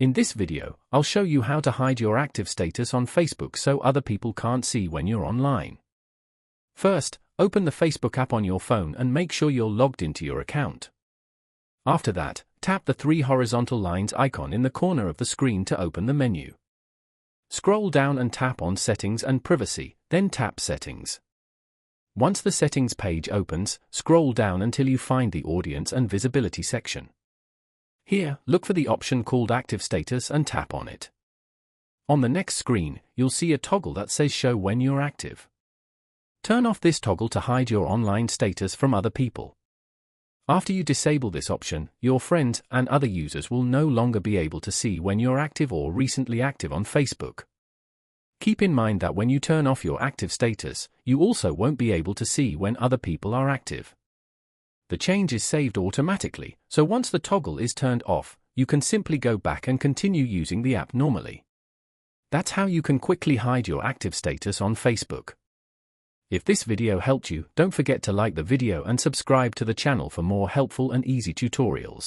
In this video, I'll show you how to hide your active status on Facebook so other people can't see when you're online. First, open the Facebook app on your phone and make sure you're logged into your account. After that, tap the three horizontal lines icon in the corner of the screen to open the menu. Scroll down and tap on Settings and Privacy, then tap Settings. Once the Settings page opens, scroll down until you find the Audience and Visibility section. Here, look for the option called Active Status and tap on it. On the next screen, you'll see a toggle that says Show when you're active. Turn off this toggle to hide your online status from other people. After you disable this option, your friends and other users will no longer be able to see when you're active or recently active on Facebook. Keep in mind that when you turn off your active status, you also won't be able to see when other people are active. The change is saved automatically, so once the toggle is turned off, you can simply go back and continue using the app normally. That's how you can quickly hide your active status on Facebook. If this video helped you, don't forget to like the video and subscribe to the channel for more helpful and easy tutorials.